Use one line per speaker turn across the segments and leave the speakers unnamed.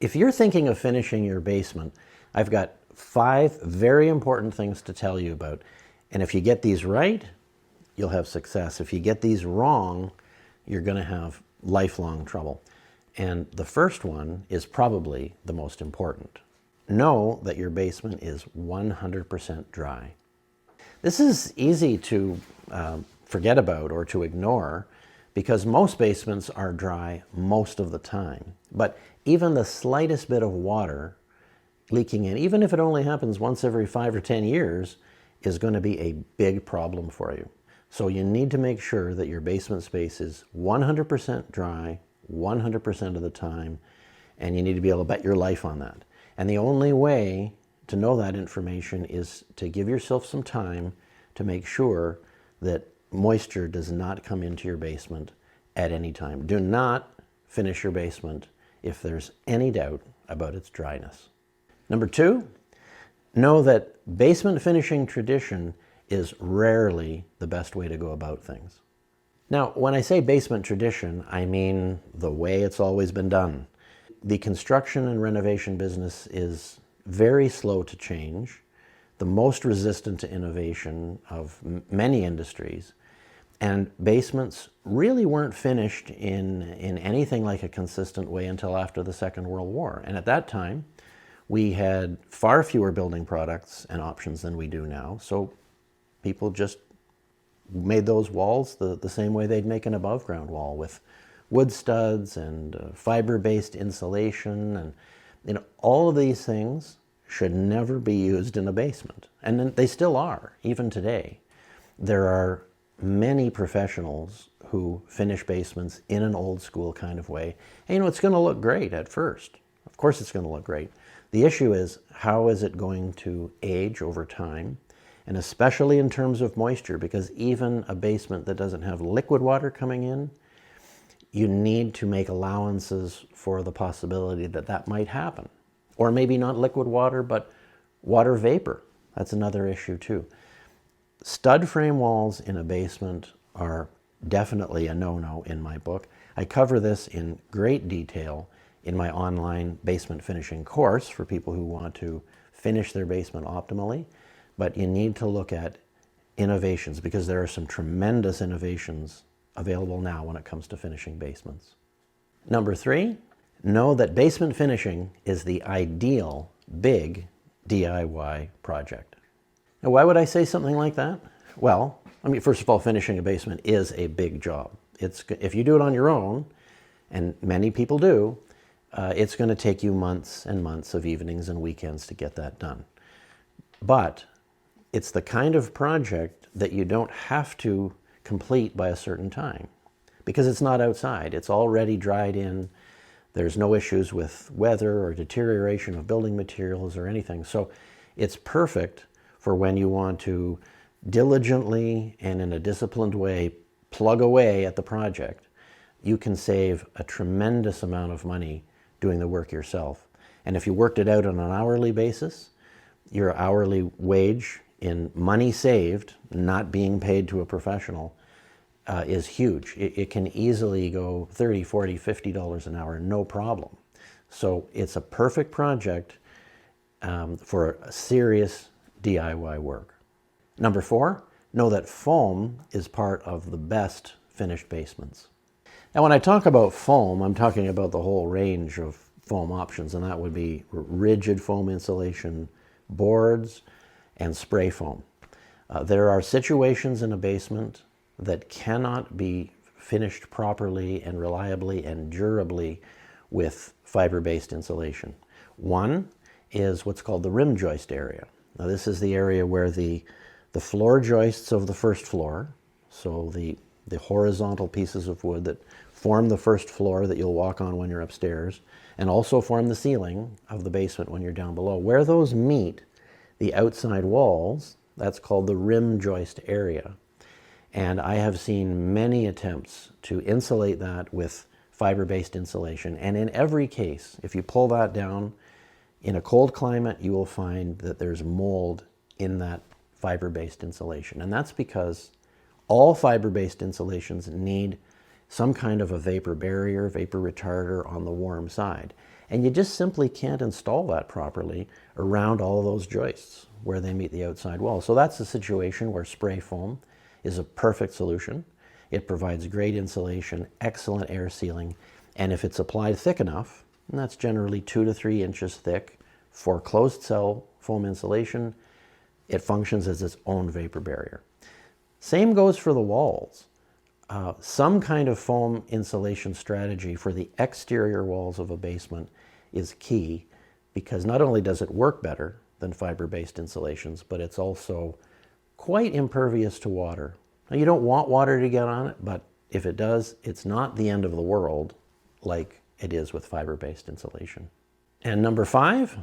If you're thinking of finishing your basement, I've got 5 very important things to tell you about. And if you get these right, you'll have success. If you get these wrong, you're going to have lifelong trouble. And the first one is probably the most important. Know that your basement is 100% dry. This is easy to forget about or to ignore because most basements are dry most of the time. But even the slightest bit of water leaking in, even if it only happens once every 5 or 10 years, is going to be a big problem for you. So you need to make sure that your basement space is 100% dry 100% of the time, and you need to be able to bet your life on that. And the only way to know that information is to give yourself some time to make sure that moisture does not come into your basement at any time. Do not finish your basement if there's any doubt about its dryness. Number 2, know that basement finishing tradition is rarely the best way to go about things. Now, when I say basement tradition, I mean the way it's always been done. The construction and renovation business is very slow to change, the most resistant to innovation of many industries, and basements really weren't finished in anything like a consistent way until after the Second World War. And at that time, we had far fewer building products and options than we do now, so people just made those walls the same way they'd make an above ground wall, with wood studs and fiber-based insulation, and all of these things should never be used in a basement. And they still are, even today. There are many professionals who finish basements in an old school kind of way. And it's going to look great at first. Of course it's going to look great. The issue is, how is it going to age over time? And especially in terms of moisture, because even a basement that doesn't have liquid water coming in, you need to make allowances for the possibility that that might happen. Or maybe not liquid water, but water vapor. That's another issue too. Stud frame walls in a basement are definitely a no-no in my book. I cover this in great detail in my online basement finishing course for people who want to finish their basement optimally. But you need to look at innovations, because there are some tremendous innovations available now when it comes to finishing basements. Number 3, know that basement finishing is the ideal big DIY project. Now, why would I say something like that? Well, I mean, first of all, finishing a basement is a big job. If you do it on your own, and many people do, it's going to take you months and months of evenings and weekends to get that done. But it's the kind of project that you don't have to complete by a certain time, because it's not outside. It's already dried in. There's no issues with weather or deterioration of building materials or anything. So it's perfect for when you want to diligently and in a disciplined way plug away at the project. You can save a tremendous amount of money doing the work yourself. And if you worked it out on an hourly basis, your hourly wage in money saved, not being paid to a professional, is huge. It can easily go $30, $40, $50 an hour, no problem. So it's a perfect project for a serious DIY work. Number 4, know that foam is part of the best finished basements. Now, when I talk about foam, I'm talking about the whole range of foam options, and that would be rigid foam insulation boards and spray foam. There are situations in a basement that cannot be finished properly and reliably and durably with fiber-based insulation. One is what's called the rim joist area. Now, this is the area where the floor joists of the first floor, so the horizontal pieces of wood that form the first floor that you'll walk on when you're upstairs, and also form the ceiling of the basement when you're down below. Where those meet the outside walls, that's called the rim joist area. And I have seen many attempts to insulate that with fiber-based insulation. And in every case, if you pull that down in a cold climate, you will find that there's mold in that fiber-based insulation. And that's because all fiber-based insulations need some kind of a vapor barrier, vapor retarder on the warm side. And you just simply can't install that properly around all of those joists where they meet the outside wall. So that's a situation where spray foam is a perfect solution. It provides great insulation, excellent air sealing, and if it's applied thick enough, and that's generally 2 to 3 inches thick for closed cell foam insulation, it functions as its own vapor barrier. Same goes for the walls. Some kind of foam insulation strategy for the exterior walls of a basement is key, because not only does it work better than fiber-based insulations, but it's also quite impervious to water. Now, you don't want water to get on it, but if it does, it's not the end of the world like it is with fiber-based insulation. And number 5,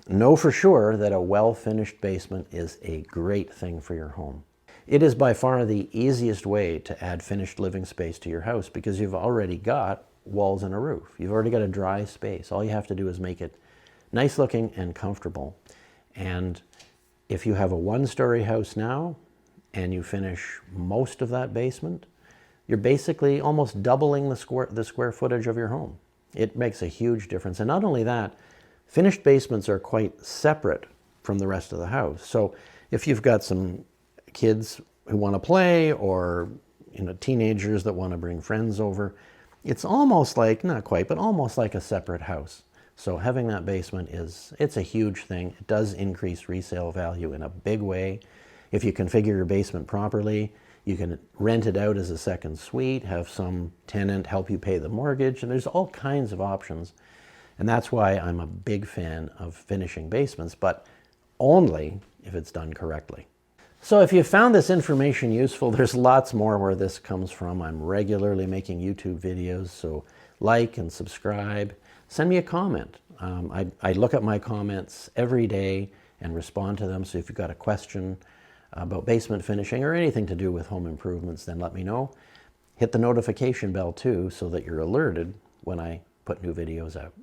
know for sure that a well-finished basement is a great thing for your home. It is by far the easiest way to add finished living space to your house, because you've already got walls and a roof. You've already got a dry space. All you have to do is make it nice looking and comfortable. And if you have a 1-story house now and you finish most of that basement, you're basically almost doubling the square footage of your home. It makes a huge difference. And not only that, finished basements are quite separate from the rest of the house. So if you've got some kids who want to play, or teenagers that want to bring friends over, it's almost like, not quite, but almost like a separate house. So having that basement it's a huge thing. It does increase resale value in a big way. If you configure your basement properly, you can rent it out as a second suite, have some tenant help you pay the mortgage, and there's all kinds of options. And that's why I'm a big fan of finishing basements, but only if it's done correctly. So if you found this information useful, there's lots more where this comes from. I'm regularly making YouTube videos, so like and subscribe. Send me a comment. I look at my comments every day and respond to them, so if you've got a question about basement finishing or anything to do with home improvements, then let me know. Hit the notification bell too, so that you're alerted when I put new videos out.